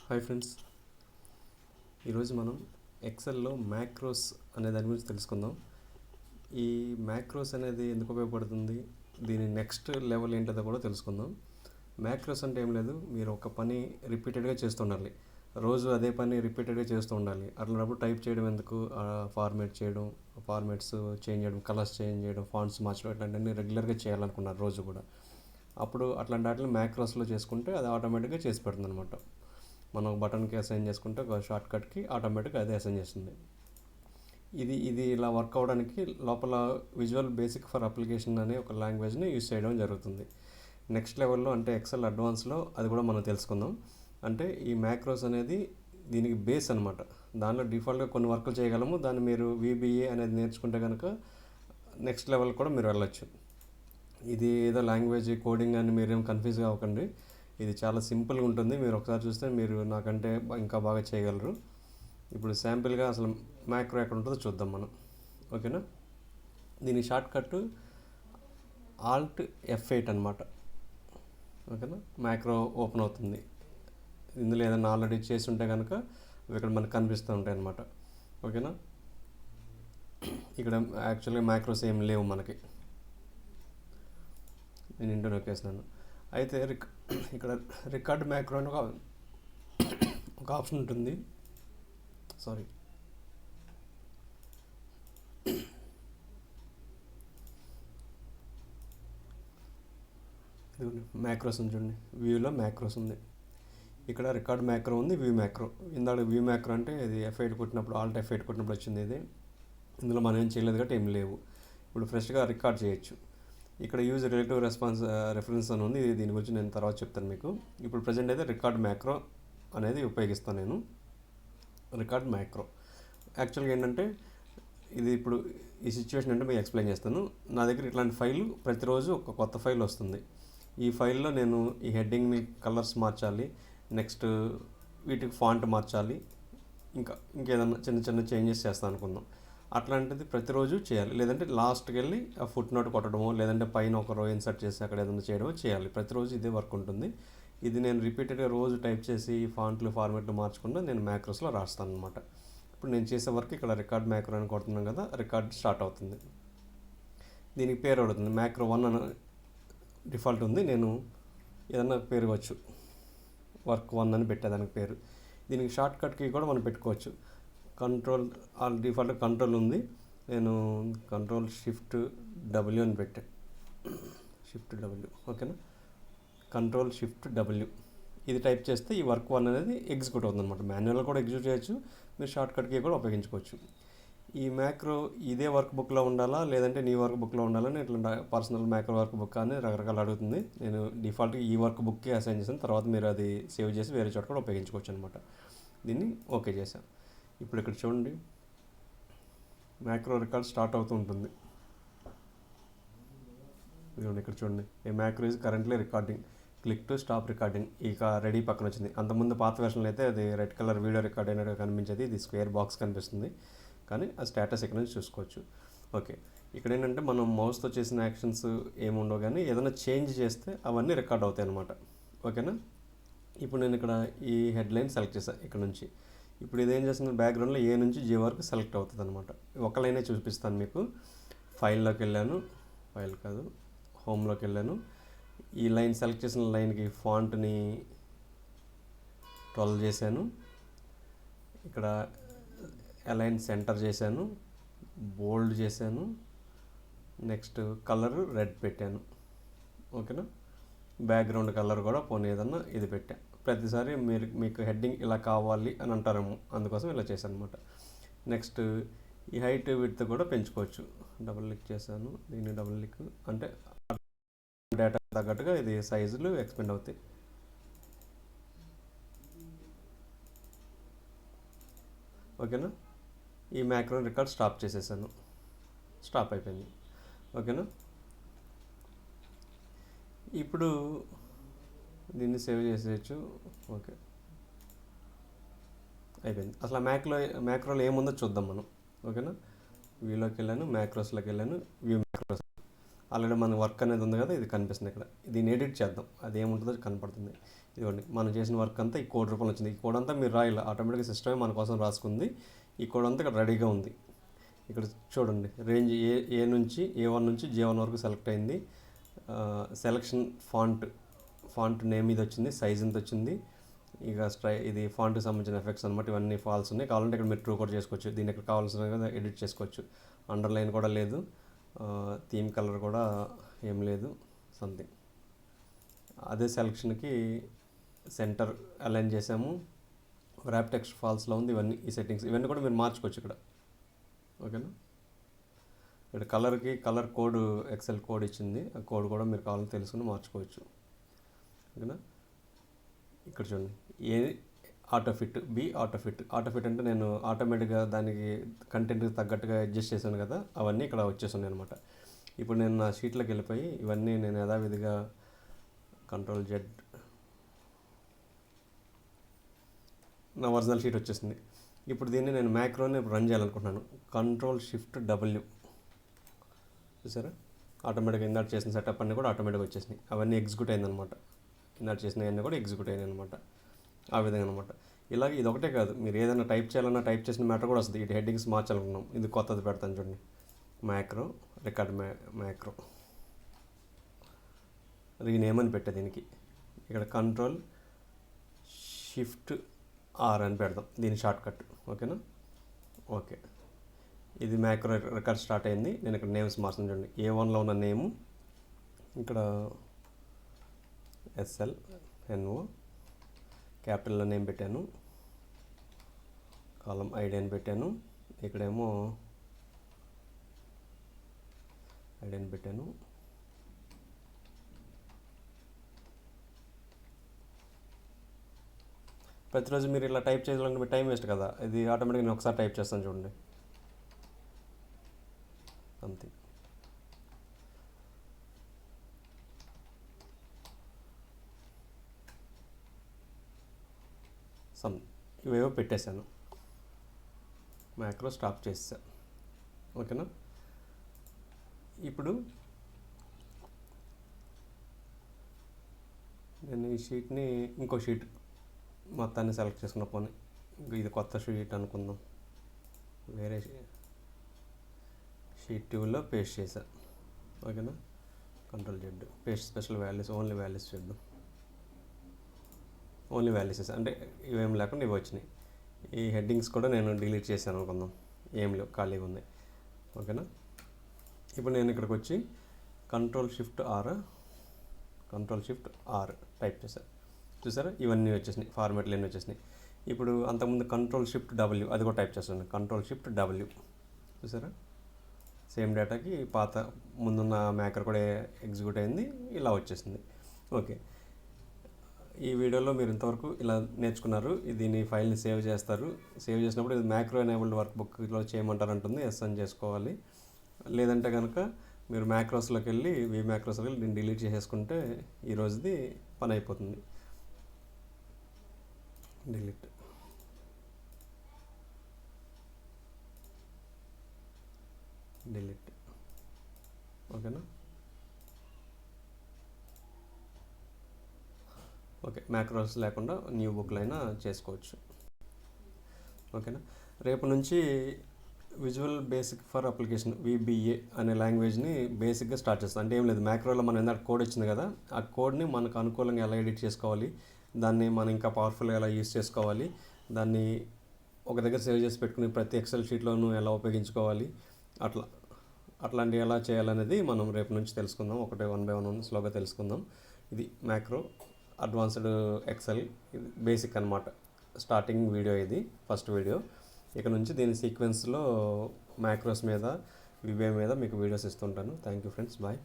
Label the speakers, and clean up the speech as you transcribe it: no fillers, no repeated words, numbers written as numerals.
Speaker 1: Hi friends, ఈరోజు మనం ఎక్సెల్లో macros అనే దాని గురించి తెలుసుకుందాం. ఈ మ్యాక్రోస్ అనేది ఎందుకు ఉపయోగపడుతుంది, దీని నెక్స్ట్ లెవెల్ ఏంటో కూడా తెలుసుకుందాం. మ్యాక్రోస్ అంటే ఏం లేదు, మీరు ఒక పని రిపీటెడ్గా చేస్తుండాలి, రోజు అదే పని రిపీటెడ్గా చేస్తూ ఉండాలి. అట్లాంటప్పుడు టైప్ చేయడం ఎందుకు, ఫార్మేట్ చేయడం, ఫార్మేట్స్ చేంజ్ చేయడం, కలర్స్ చేంజ్ చేయడం, ఫాంట్స్ మార్చడం, ఇట్లాంటివన్నీ రెగ్యులర్గా చేయాలనుకున్నారు రోజు కూడా. అప్పుడు అట్లాంటి వాటిని మ్యాక్రోస్లో చేసుకుంటే అది ఆటోమేటిక్గా చేసి పెడుతుంది అనమాట. మనం బటన్కి అసైన్ చేసుకుంటే ఒక షార్ట్ కట్కి ఆటోమేటిక్గా అదే అసైన్ చేస్తుంది. ఇది ఇలా వర్క్ అవ్వడానికి లోపల విజువల్ బేసిక్ ఫర్ అప్లికేషన్ అనే ఒక లాంగ్వేజ్ని యూజ్ చేయడం జరుగుతుంది. నెక్స్ట్ లెవెల్లో అంటే ఎక్సెల్ అడ్వాన్స్లో అది కూడా మనం తెలుసుకుందాం. అంటే ఈ మ్యాక్రోస్ అనేది దీనికి బేస్ అనమాట. దానిలో డిఫాల్ట్గా కొన్ని వర్కులు చేయగలము. దాన్ని మీరు VBA అనేది నేర్చుకుంటే కనుక నెక్స్ట్ లెవెల్ కూడా మీరు వెళ్ళొచ్చు. ఇది ఏదో లాంగ్వేజ్ కోడింగ్ అని మీరేం కన్ఫ్యూజ్ అవ్వకండి. ఇది చాలా సింపుల్గా ఉంటుంది. మీరు ఒకసారి చూస్తే మీరు నాకంటే ఇంకా బాగా చేయగలరు. ఇప్పుడు శాంపిల్గా అసలు మ్యాక్రో ఎక్కడ ఉంటుందో చూద్దాం మనం. ఓకేనా, దీని షార్ట్ కట్ Alt F8 అనమాట. ఓకేనా, మ్యాక్రో ఓపెన్ అవుతుంది. ఇందులో ఏదైనా ఆల్రెడీ చేసి ఉంటే కనుక ఇక్కడ మనకు కనిపిస్తూ ఉంటాయి అన్నమాట. ఓకేనా, ఇక్కడ యాక్చువల్గా మ్యాక్రోస్ ఏం లేవు మనకి. నేను ఇంటో నొక్కేసినాను. అయితే ఇక్కడ రికార్డ్ మ్యాక్రో అని ఒక ఆప్షన్ ఉంటుంది. సారీ, మ్యాక్రోస్ ఉంది చూడండి, వ్యూలో మ్యాక్రోస్ ఉంది. ఇక్కడ రికార్డ్ మ్యాక్రో ఉంది, వ్యూ మ్యాక్రో. ఇందాక వ్యూ మ్యాక్రో అంటే ఇది F8 కొట్టినప్పుడు, Alt F8 కొట్టినప్పుడు వచ్చింది. ఇది ఇందులో మనం ఏం చేయలేదు కాబట్టి ఏం లేవు. ఇప్పుడు ఫ్రెష్గా రికార్డ్ చేయొచ్చు. ఇక్కడ యూజ్ రిలేటివ్ రెఫరెన్స్ అని ఉంది. దీని గురించి నేను తర్వాత చెప్తాను మీకు. ఇప్పుడు ప్రజెంట్ అయితే రికార్డ్ మ్యాక్రో అనేది ఉపయోగిస్తాను నేను. రికార్డ్ మ్యాక్రో యాక్చువల్గా ఏంటంటే ఇది ఇప్పుడు ఈ సిచ్యువేషన్ అంటే మీకు ఎక్స్ప్లెయిన్ చేస్తాను. నా దగ్గర ఇట్లాంటి ఫైల్ ప్రతిరోజు ఒక కొత్త ఫైల్ వస్తుంది. ఈ ఫైల్లో నేను ఈ హెడ్డింగ్ని కలర్స్ మార్చాలి, నెక్స్ట్ వీటికి ఫాంట్ మార్చాలి, ఇంకేదన్నా చిన్న చిన్న చేంజెస్ చేస్తాను అనుకుందాం. అట్లాంటిది ప్రతిరోజు చేయాలి. లేదంటే లాస్ట్కి వెళ్ళి ఆ ఫుట్ నోట్ కొట్టడమో, లేదంటే పైన ఒక రో ఇన్సర్ట్ చేసి అక్కడ ఏదైనా చేయడమో చేయాలి. ప్రతిరోజు ఇదే వర్క్ ఉంటుంది. ఇది నేను రిపీటెడ్గా రోజు టైప్ చేసి ఫాంట్లు ఫార్మేట్లు మార్చకుండా నేను మ్యాక్రోస్లో రాస్తాను అనమాట. ఇప్పుడు నేను చేసే వర్క్ ఇక్కడ రికార్డ్ మ్యాక్రో అని కొడుతున్నాను కదా, రికార్డ్ స్టార్ట్ అవుతుంది. దీనికి పేరు అడుగుతుంది, మ్యాక్రో 1 అని డిఫాల్ట్ ఉంది. నేను ఏదన్నా పేరు ఇవ్వచ్చు, వర్క్ 1 అని పెట్టేదానికి పేరు. దీనికి షార్ట్ కట్కి కూడా మనం పెట్టుకోవచ్చు. కంట్రోల్ డిఫాల్ట్ కంట్రోల్ ఉంది, నేను కంట్రోల్ Shift W అని పెట్టాను. Shift W, ఓకేనా, కంట్రోల్ Shift W. ఇది టైప్ చేస్తే ఈ వర్క్ 1 అనేది ఎగ్జిక్యూట్ అవుతుంది అనమాట. మాన్యువల్ కూడా ఎగ్జిక్యూట్ చేయొచ్చు, మీరు షార్ట్ కట్కి కూడా ఉపయోగించుకోవచ్చు. ఈ మ్యాక్రో ఇదే వర్క్ బుక్లో ఉండాలా, లేదంటే నీ వర్క్ బుక్లో ఉండాలని ఇట్లా పర్సనల్ మ్యాక్రో వర్క్ బుక్ అని రకరకాలు అడుగుతుంది. నేను డిఫాల్ట్గా ఈ వర్క్ బుక్కి అసైన్ చేసిన తర్వాత మీరు అది సేవ్ చేసి వేరే చోట కూడా ఉపయోగించుకోవచ్చు అనమాట. దీన్ని ఓకే చేశాను. ఇప్పుడు ఇక్కడ చూడండి, మ్యాక్రో రికార్డ్ స్టార్ట్ అవుతూ ఉంటుంది. ఇదిగోండి ఇక్కడ చూడండి, a macro is currently recording, click to stop recording. ఇక రెడీ పక్కన వచ్చింది. అంతకుముందు పాత వెర్షన్లో అయితే అది రెడ్ కలర్ వీడియో రికార్డ్ అయినట్టుగా కనిపించేది, ఇది స్క్వేర్ బాక్స్ కనిపిస్తుంది. కానీ ఆ స్టేటస్ ఇక్కడ నుంచి చూసుకోవచ్చు. ఓకే, ఇక్కడ ఏంటంటే మనం మౌస్తో చేసిన యాక్షన్స్ ఏముండవు, కానీ ఏదైనా చేంజ్ చేస్తే అవన్నీ రికార్డ్ అవుతాయి అన్నమాట. ఓకేనా, ఇప్పుడు నేను ఇక్కడ ఈ హెడ్లైన్ సెలెక్ట్ చేశాను ఇక్కడ నుంచి. ఇప్పుడు ఇదేం చేస్తుంది, బ్యాక్గ్రౌండ్లో A నుంచి G వరకు సెలెక్ట్ అవుతుంది అనమాట. ఒక లైనే చూపిస్తాను మీకు. ఫైల్లోకి వెళ్ళాను, ఫైల్ కాదు, హోమ్లోకి వెళ్ళాను. ఈ లైన్ సెలెక్ట్ చేసిన లైన్కి ఫాంట్ని 12 చేశాను. ఇక్కడ అలైన్ సెంటర్ చేశాను, బోల్డ్ చేశాను, నెక్స్ట్ కలర్ రెడ్ పెట్టాను. ఓకేనా, బ్యాక్గ్రౌండ్ కలర్ కూడా పోనీ ఏదన్నా ఇది పెట్టా. ప్రతిసారి మీకు హెడ్డింగ్ ఇలా కావాలి అని అంటారేమో, అందుకోసం ఇలా చేశాను అనమాట. నెక్స్ట్ ఈ హైట్ విడ్త్ కూడా పెంచుకోవచ్చు. డబుల్ క్లిక్ చేశాను, దీన్ని డబుల్ క్లిక్ అంటే డేటా తగ్గట్టుగా ఇది సైజులు ఎక్స్పెండ్ అవుతాయి. ఓకేనా, ఈ మ్యాక్రో రికార్డ్ స్టాప్ చేసేసాను, స్టాప్ అయిపోయింది. ఓకేనా, ఇప్పుడు దీన్ని సేవ్ చేసేయచ్చు. ఓకే, అయిపోయింది. అసలు మ్యాక్రోలో ఏముందో చూద్దాం మనం. ఓకేనా, వ్యూలోకి వెళ్ళాను, మ్యాక్రోస్లోకి వెళ్ళాను, వ్యూ మ్యాక్రోస్. ఆల్రెడీ మన వర్క్ అనేది ఉంది కదా, ఇది కనిపిస్తుంది ఇక్కడ. దీన్ని ఎడిట్ చేద్దాం, అది ఏముంటుందో కనపడుతుంది. ఇదిగోండి, మనం చేసిన వర్క్ అంతా ఈ కోడ్ రూపంలో వచ్చింది. ఈ కోడ్ అంతా మీరు రాయాలి, ఆటోమేటిక్గా సిస్టమే మన కోసం రాసుకుంది. ఈ కోడ్ అంతా ఇక్కడ రెడీగా ఉంది. ఇక్కడ చూడండి, రేంజ్ ఏ నుంచి A1 నుంచి J1 వరకు సెలెక్ట్ అయింది. సెలెక్షన్ ఫాంట్ నేమ్ ఇది వచ్చింది, సైజ్ ఇంత వచ్చింది. ఇక ఇది ఫాంట్కి సంబంధించిన ఎఫెక్ట్స్ అనమాట. ఇవన్నీ ఫాల్స్ ఉన్నాయి. కావాలంటే ఇక్కడ మీరు ట్రూ కూడా చేసుకోవచ్చు. దీన్ని ఇక్కడ కావాల్సిన ఎడిట్ చేసుకోవచ్చు. అండర్లైన్ కూడా లేదు, థీమ్ కలర్ కూడా ఏం లేదు, సంథింగ్. అదే సెలక్షన్కి సెంటర్ అలైన్ చేసాము. ర్యాప్ టెక్స్ట్ ఫాల్స్లో ఉంది. ఈ సెట్టింగ్స్ ఇవన్నీ కూడా మీరు మార్చుకోవచ్చు ఇక్కడ. ఓకేనా. ఇక్కడ కలర్ కోడ్, ఎక్సెల్ కోడ్ ఇచ్చింది. ఆ కోడ్ కూడా మీరు కావాలని తెలుసుకుని మార్చుకోవచ్చు. ఓకేనా. ఇక్కడ చూడండి, ఏ ఆటోఫిట్, బి ఆటోఫిట్. ఆటోఫిట్ అంటే నేను ఆటోమేటిక్గా దానికి కంటెంట్కి తగ్గట్టుగా అడ్జస్ట్ చేశాను కదా, అవన్నీ ఇక్కడ వచ్చేస్తున్నాయి అనమాట. ఇప్పుడు నేను నా షీట్లోకి వెళ్ళిపోయి ఇవన్నీ నేను యథావిధిగా Ctrl+Z, నా ఒరిజినల్ షీట్ వచ్చేసింది. ఇప్పుడు దీన్ని నేను మ్యాక్రోని రన్ చేయాలనుకుంటున్నాను. Ctrl+Shift+W చూసారా, ఆటోమేటిక్గా ఇందాక చేసిన సెటప్ అన్నీ కూడా ఆటోమేటిక్గా వచ్చేసినాయి. అవన్నీ ఎగ్జిక్యూట్ అయిందనమాట. ఇందాక చేసినవన్నీ కూడా ఎగ్జిక్యూట్ అయ్యాయి అనమాట. ఆ విధంగా అనమాట. ఇలాగే ఇది ఒకటే కాదు, మీరు ఏదైనా టైప్ చేయాలన్నా టైప్ చేసిన మ్యాటర్ కూడా వస్తుంది. ఇటు హెడ్డింగ్స్ మార్చాలనుకున్నాం, ఇది కొత్తది పెడతాను చూడండి. మ్యాక్రో రికార్డ్ మ్యాక్రో రీనేమ్ అని పెట్టే దీనికి ఇక్కడ Ctrl+Shift+R అని పెడదాం, దీని షార్ట్ కట్. ఓకేనా. ఓకే, ఇది మ్యాక్రో రికార్డ్ స్టార్ట్ అయింది. నేను ఇక్కడ నేమ్స్ మార్చాను చూడండి. A1లో ఉన్న నేము ఇక్కడ SLNO, క్యాపిటల్లో నేమ్ పెట్టాను, కాలం ఐడి అని పెట్టాను. ఇక్కడేమో ఐడి అని పెట్టాను. ప్రతిరోజు మీరు ఇలా టైప్ చేయాలంటే మీ టైం వేస్ట్ కదా, ఇది ఆటోమేటిక్గా నేను ఒకసారి టైప్ చేస్తాను చూడండి, అంతే. ఇవేవో పెట్టేశాను, మ్యాక్రో స్టాప్ చేసా. ఓకేనా. ఇప్పుడు నేను ఈ షీట్ని ఇంకో షీట్ మొత్తాన్ని సెలెక్ట్ చేసుకున్న పోనీ, ఇది కొత్త షీట్ అనుకుందాం. వేరే షీట్ 2లో పేస్ట్ చేసా. ఓకేనా. Ctrl+Z, paste special values, only values చేద్దాం. ఓన్లీ వాల్యూస్ అంటే ఇవేం లేకుండా ఇవి వచ్చినాయి. ఈ హెడ్డింగ్స్ కూడా నేను డిలీట్ చేశాను అనుకుందాం, ఏం లేవు, ఖాళీగా ఉన్నాయి. ఓకేనా. ఇప్పుడు నేను ఇక్కడికి వచ్చి Ctrl+Shift+R టైప్ చేశాను. చూసారా, ఇవన్నీ వచ్చేసినాయి, ఫార్మాట్లు అన్నీ వచ్చేసినాయి. ఇప్పుడు అంతకుముందు Ctrl+Shift+W అది కూడా టైప్ చేస్తాను. Ctrl+Shift+W చూసారా, సేమ్ డేటాకి పాత ముందున్న మ్యాకర్ కూడా ఎగ్జిక్యూట్ అయింది, ఇలా వచ్చేసింది. ఓకే, ఈ వీడియోలో మీరు ఇంతవరకు ఇలా నేర్చుకున్నారు. దీని ఫైల్ని సేవ్ చేస్తారు. సేవ్ చేసినప్పుడు ఇది మ్యాక్రో ఎనేబుల్డ్ వర్క్ బుక్లో చేయమంటారు అంటుంది, ఎస్ అని చేసుకోవాలి. లేదంటే కనుక మీరు మ్యాక్రోస్లోకి వెళ్ళి మ్యాక్రోస్లోకి వెళ్ళి దీన్ని డిలీట్ చేసేసుకుంటే ఈ రోజుది పని అయిపోతుంది. డిలీట్. ఓకేనా. ఓకే, మ్యాక్రోస్ లేకుండా న్యూ బుక్లో అయినా చేసుకోవచ్చు. ఓకేనా. రేపు నుంచి visual basic for application VBA అనే లాంగ్వేజ్ని బేసిక్గా స్టార్ట్ చేస్తాం. అంటే ఏం లేదు, మ్యాక్రోలో మనం ఇందాక కోడ్ వచ్చింది కదా, ఆ కోడ్ని మనకు అనుకూలంగా ఎలా ఎడిట్ చేసుకోవాలి, దాన్ని మనం ఇంకా పవర్ఫుల్గా ఎలా యూస్ చేసుకోవాలి, దాన్ని ఒక దగ్గర సేవ్ చేసి పెట్టుకుని ప్రతి ఎక్సెల్ షీట్లోనూ ఎలా ఉపయోగించుకోవాలి, అట్లాంటివి ఎలా చేయాలనేది మనం రేపు నుంచి తెలుసుకుందాం. ఒకటే 1 by 1 స్లోగా తెలుసుకుందాం. ఇది మ్యాక్రో అడ్వాన్స్డ్ ఎక్సెల్, ఇది బేసిక్ అనమాట. స్టార్టింగ్ వీడియో ఇది, ఫస్ట్ వీడియో. ఇక నుంచి దీని సీక్వెన్స్లో మ్యాక్రోస్ మీద VBA మీద మీకు వీడియోస్ ఇస్తుంటాను. Thank you friends, bye.